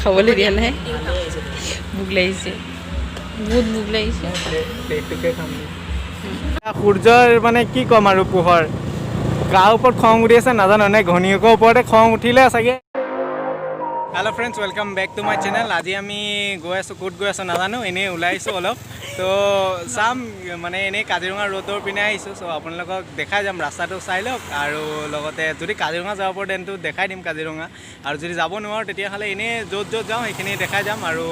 খাবলৈ দিয়া নাই ভোক লাগিছে বহুত ভোক লাগিছে সূৰ্যৰ মানে কি ক'ম আৰু পোহৰ গাৰ ওপৰত খং উঠি আছে নাজানো নে ঘনীয়েকৰ ওপৰতে খং উঠিলে চাগে hello' friends welcome back to my channel আজি আমি গৈ আছোঁ ক'ত গৈ আছোঁ নাজানো এনেই ওলাই আহিছোঁ অলপ তো চাম মানে এনেই কাজিৰঙা ৰোডৰ পিনে আহিছোঁ চ' আপোনালোকক দেখাই যাম ৰাস্তাটো চাই লওক আৰু লগতে যদি কাজিৰঙা যাব পাৰোঁ তেন্তে দেখাই দিম কাজিৰঙা আৰু যদি যাব নোৱাৰোঁ তেতিয়াহ'লে এনেই য'ত য'ত যাওঁ সেইখিনি দেখাই যাম আৰু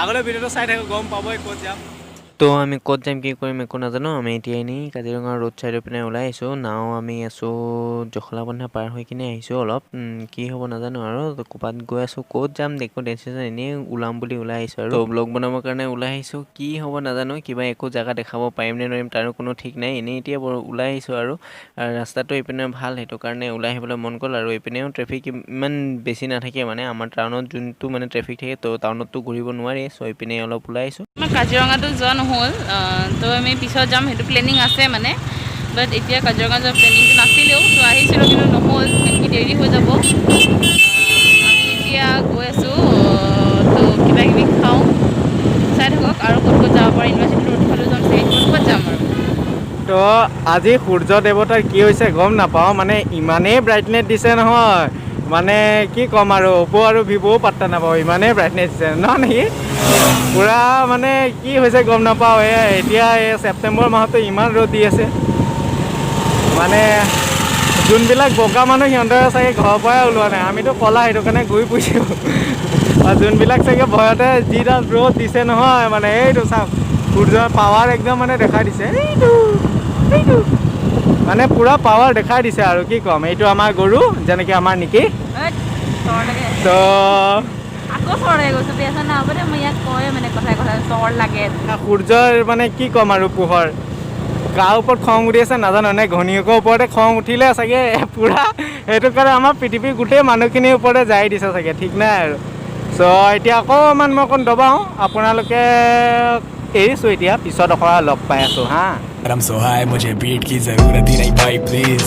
আগলৈ ভিডিঅ'টো চাই থাকক গম পাবই ক'ত যাম তো আমি ক'ত যাম কি কৰিম একো নাজানো আমি এতিয়া এনেই কাজিৰঙা ৰোড চাইডৰ পিনে ওলাই আহিছোঁ নাও আমি আছোঁ জখলাবন্ধা পাৰ হৈ কিনে আহিছোঁ অলপ কি হ'ব নাজানো আৰু ক'ৰবাত গৈ আছোঁ ক'ত যাম একো ডেষ্টিনেশ্যন এনেই ওলাম বুলি ওলাই আহিছোঁ আৰু ব্লগ বনাবৰ কাৰণে ওলাই আহিছোঁ কি হ'ব নাজানো কিবা একো জেগা দেখাব পাৰিম নে নোৱাৰিম তাৰো কোনো ঠিক নাই এনেই এতিয়া ওলাই আহিছোঁ আৰু ৰাস্তাটো এইপিনে ভাল সেইটো কাৰণে ওলাই আহিবলৈ মন গ'ল আৰু এইপিনেও ট্ৰেফিক ইমান বেছি নাথাকে মানে আমাৰ টাউনত যোনটো মানে ট্ৰেফিক থাকে তো টাউনততো ঘূৰিব নোৱাৰি চ' এইপিনে অলপ ওলাই আহিছোঁ আমাৰ কাজিৰঙাটো যোৱা নহ'ল তো আমি পিছত যাম সেইটো প্লেনিং আছে মানে বাট এতিয়া কাজিৰঙা যোৱা প্লেনিংটো নাছিলেও তো আহিছিলোঁ কিন্তু নহ'ল এনেকৈ দেৰি হৈ যাব আমি এতিয়া গৈ আছোঁ তো কিবা কিবি খাওঁ চাই থাকক আৰু ক'ত ক'ত যাব পাৰি ইউনিভাৰ্চিটি ৰোড ফালেও যাম চাগে ক'ত ক'ত যাম আৰু তো আজি সূৰ্য দেৱতাৰ কি হৈছে গম নাপাওঁ মানে ইমানেই ব্ৰাইটনেছ দিছে নহয় মানে কি ক'ম আৰু অপ' আৰু ভিভ'ও পাত্তা নাপাওঁ ইমানেই ব্ৰাইটনেছ দিছে নহয় নেকি পূৰা মানে কি হৈছে গম নাপাওঁ এতিয়া এই ছেপ্টেম্বৰ মাহতো ইমান ৰ'দ দি আছে মানে যোনবিলাক বগা মানুহ সিহঁতৰ চাগে ঘৰৰ পৰাই ওলোৱা নাই আমিতো ক'লা সেইটো কাৰণে ঘূৰি ফুৰিছোঁ আৰু যোনবিলাক চাগে ভয়তে যিডাল ৰ'দ দিছে নহয় মানে এইটো চাওক সূৰ্যৰ পাৱাৰ একদম মানে দেখাই দিছে এইটো মানে পূৰা পাৱাৰ দেখাই দিছে আৰু কি ক'ম এইটো আমাৰ গৰু যেনেকৈ আমাৰ নেকি তো সূৰ্যৰ মানে কি ক'ম আৰু পোহৰ গাৰ ওপৰত খং উঠি আছে নাজানো নে ঘনীয়েকৰ ওপৰতে খং উঠিলে চাগে পূৰা সেইটো কাৰণে আমাৰ পৃথিৱীৰ গোটেই মানুহখিনিৰ ওপৰতে যাই দিছে চাগে ঠিক নাই আৰু চ' এতিয়া অকণমান মই অকণ দবাওঁ আপোনালোকে এৰিছোঁ এতিয়া পিছত অকণমান লগ পাই আছোঁ হা I'm so high मुझे बीट की जरूरत ही नहीं भाई प्लीज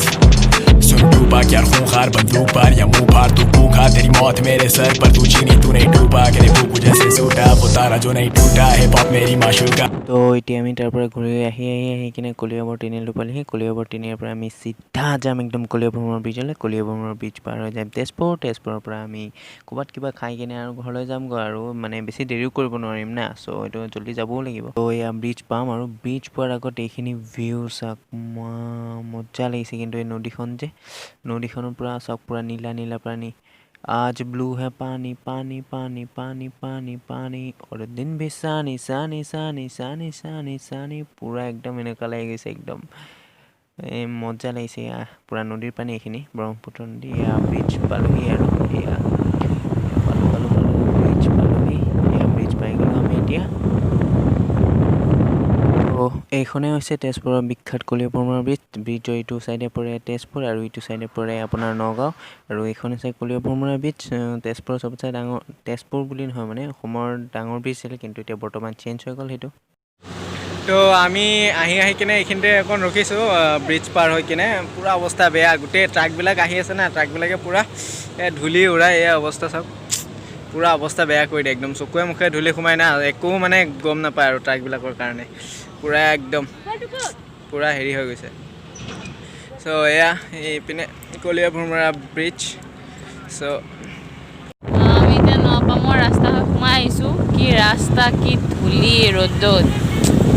सुन डूबा क्या खूंखार बंदूक पर या मुंह फाड़ तू भूखा तेरी मौत मेरे सर पर तू चीनी तू नहीं डूबा करे भूख जैसे सूटा वो तारा जो नहीं टूटा है पॉप मेरी माशूका তো এতিয়া আমি তাৰ পৰা ঘূৰি আহি কিনে কলিয়াবৰ তিনিআলিটো পালেহি কলিয়াবৰ তিনিআলিৰ পৰা আমি চিধা যাম একদম কলিয়াভ্ৰমৰ ব্ৰিজলৈ কলিয়াভ্ৰমৰ ব্ৰিজ পাৰ হৈ যাম তেজপুৰৰ পৰা আমি ক'ৰবাত কিবা খাই কিনে আৰু ঘৰলৈ যামগৈ আৰু মানে বেছি দেৰিও কৰিব নোৱাৰিম না চ' এইটো জল্দি যাবও লাগিব তো এয়া ব্ৰিজ পাম আৰু ব্ৰিজ পোৱাৰ আগত এইখিনি ভিউ চাওক মজা লাগিছে কিন্তু এই নদীখন যে নদীখনৰ পৰা চাওক পূৰা নীলা নীলা পানী आज ब्लू है पानी पानी पानी पानी पानी पानी और दिन भी सानी सानी सानी सानी सानी सानी পূৰা একদম এনেকুৱা লাগি গৈছে একদম এই মজা লাগিছে এয়া পূৰা নদীৰ পানী এইখিনি ব্ৰহ্মপুত্ৰ নদী এয়া ব্ৰিজ পালোহি আৰু এয়া পালো ব্ৰিজ পালোহি এয়া ব্ৰিজ পাই গ'লোঁ আমি এতিয়া এইখনে হৈছে তেজপুৰৰ বিখ্যাত কলিয়াভ্ৰমৰ ব্ৰিজৰ ইটো চাইডে পৰে তেজপুৰ আৰু ইটো চাইডে পৰে আপোনাৰ নগাঁও আৰু এইখন হৈছে কলিয়াভ্ৰমৰ ব্ৰিজ তেজপুৰৰ চবতচে ডাঙৰ তেজপুৰ বুলি নহয় মানে অসমৰ ডাঙৰ ব্ৰিজ আছিল কিন্তু এতিয়া বৰ্তমান চেঞ্জ হৈ গ'ল সেইটো তো আমি আহি কিনে এইখিনিতে অকণ ৰখিছোঁ ব্ৰিজ পাৰ হৈ কিনে পূৰা অৱস্থা বেয়া গোটেই ট্ৰাকবিলাক আহি আছে না ট্ৰাকবিলাকে পূৰা ধূলি উৰাই এয়া অৱস্থা চাওক পূৰা অৱস্থা বেয়া কৰি দিয়ে একদম চকুৱে মুখে ধূলি সোমাই না একো মানে গম নাপায় আৰু ট্ৰাকবিলাকৰ কাৰণে পূৰা একদম পূৰা হেৰি হৈ গৈছে চ' এয়া এইপিনে কলিয়াভ্ৰমৰ ব্ৰিজ চ' আমি এতিয়া নপামৰ ৰাস্তা হৈ সোমাই আহিছোঁ কি ৰাস্তা কি ধূলি ৰ'দত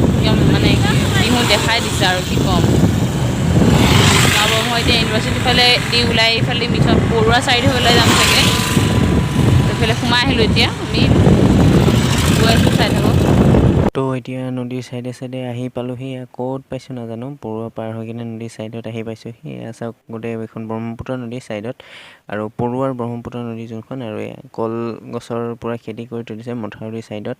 একদম মানে বিহু দেখাই দিছে আৰু কি ক'ম মই এতিয়া ইউনিভাৰ্চিটিৰ ফালে দি ওলাই এইফালে মিছত পৰুৱা চাইড হৈ ওলাই যাম চাগে এইফালে সোমাই আহিলোঁ এতিয়া আমি গৈ আছোঁ চাই থাকক তো এতিয়া নদীৰ চাইডে আহি পালোঁহি ক'ত পাইছোঁ নাজানো পৰুৱা পাৰ হৈ কিনে নদীৰ চাইডত আহি পাইছোঁহি চাওক গোটেই এইখন ব্ৰহ্মপুত্ৰ নদীৰ চাইডত আৰু পৰুৱাৰ ব্ৰহ্মপুত্ৰ নদী যোনখন আৰু এয়া কলগছৰ পৰা খেতি কৰি তুলিছে মথাউৰিৰ চাইডত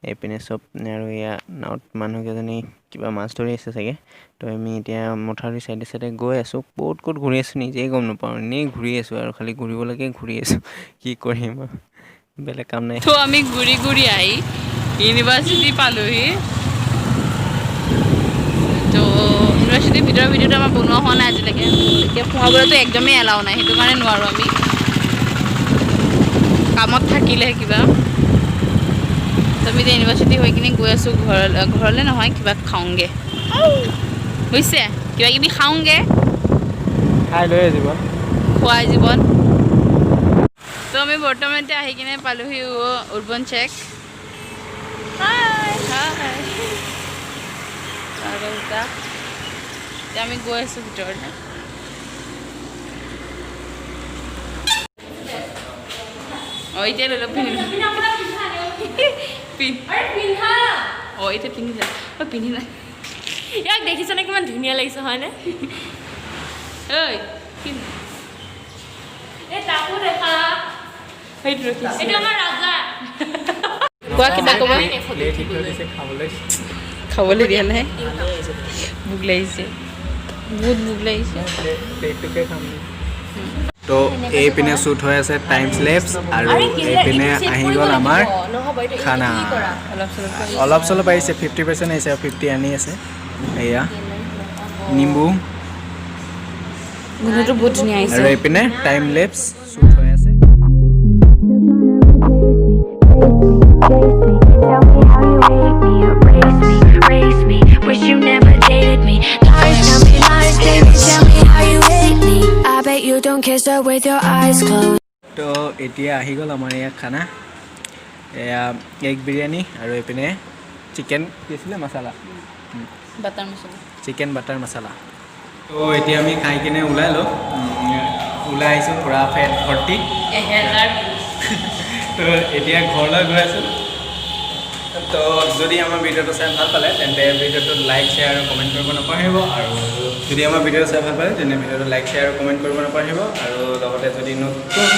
এইপিনে চব আৰু এয়া নাৱত মানুহকেইজনী কিবা মাছ ধৰি আছে চাগে তো আমি এতিয়া মথাউৰিৰ চাইডে গৈ আছোঁ ক'ত ঘূৰি আছোঁ নিজেই গম নাপাওঁ এনেই ঘূৰি আছোঁ আৰু খালি ঘূৰিবলৈকে ঘূৰি আছোঁ কি কৰিম বেলেগ কাম নাই তো আমি ঘূৰি আহি ইউনিভাৰ্চিটি পালোহি তো ইউনিভাৰ্চিটিৰ ভিডিঅ'টো আমাৰ বনোৱা হোৱা নাই আজিলৈকে এতিয়া সোমাবলৈতো একদমেই এলাও নাই সেইটো কাৰণে নোৱাৰোঁ আমি কামত থাকিলে কিবা আমি এতিয়া ইউনিভাৰ্চিটি হৈ কিনে গৈ আছোঁ ঘৰলৈ নহয় কিবা খাওঁগৈ বুজিছে কিবা কিবি খাওঁগৈ খাই লৈ জীৱন খোৱাই জীৱন তো আমি বৰ্তমান এতিয়া আহি কিনে পালোহি উৰ্বন চেক এতিয়া আমি গৈ আছোঁ ভিতৰলৈ এতিয়া লৈ লওক পিন্ধি এতিয়া পিন্ধি যা পিন্ধি নাই ইয়াক দেখিছনে কিমান ধুনীয়া লাগিছে হয়নে ঐ এই তাকো দেখা এইটো আমাৰ ৰাজা কোৱা কিবা ক'ব খাবলৈ দিয়া নাই ভোক লাগিছে বহুত ভোক লাগিছে তো এইপিনে শ্বুট হৈ আছে টাইম লেপছ আৰু এইপিনে আহি গ'ল আমাৰ খানা অলপ চলপ আহিছে 50% আহিছে আৰু 50 আনি আছে এয়া নিম্বু গোন্ধটো বহুত ধুনীয়া আহিছে আৰু এইপিনে টাইম লেপছ শ্বুট হৈ আছে Tell me how you hate me, erase me, wish you never dated me. Lies, tell me lies, baby, tell me how you hate me. I bet you don't kiss her with your eyes closed. তো এতিয়া আহি গ'ল আমাৰ ইয়াত খানা এয়া egg biryani আৰু এইপিনে চিকেন কি আছিলে মছলা বাটাৰ মছলা চিকেন বাটাৰ মছলা তো এতিয়া আমি খাই কিনে ওলাই আহিছোঁ পূৰা ফেট ভৰ্তি তো এতিয়া ঘৰলৈ গৈ আছোঁ তো যদি আমাৰ ভিডিঅ'টো চাই ভাল পালে তেন্তে ভিডিঅ'টো লাইক শ্বেয়াৰ আৰু কমেণ্ট কৰিব নাপাহৰিব আৰু যদি আমাৰ ভিডিঅ'টো চাই ভাল পালে তেন্তে ভিডিঅ'টো লাইক শ্বেয়াৰ আৰু কমেণ্ট কৰিব নাপাহৰিব আৰু লগতে যদি নতুন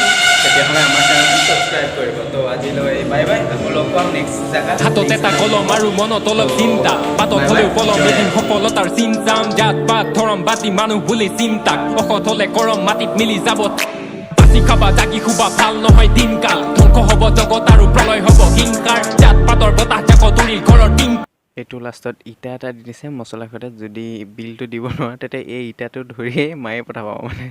তেতিয়াহ'লে আমাৰ চেনেলটো ছাবস্ক্ৰাইব কৰিব তো আজিলৈ বাই বাই আকৌ লগ পাম নেক্সট জেগাত হাতত এটা কলম আৰু মনত অলপ চিন্তা পাতত হ'লেও পলম এদিন সফলতাৰ চিন্তাম জাত পাত ধৰম বাতি মানুহ বুলি চিন্তাক অসৎ হ'লে কৰম মাটিত মিলি যাব বাচি খাবা জাগি শুবা ভাল নহয় দিনকাল ধ্বংস হ'ব জগত আৰু প্ৰলয় হ'ব হিংকাৰ জাত পাতৰ বতাহ জাক তুলি ঘৰৰ টিং এইটো লাষ্টত ইটা এটা দি দিছে মছলা সৈতে যদি বিলটো দিব নোৱাৰে তেতিয়া এই ইটাটো ধৰিয়েই মায়ে পঠাব মানে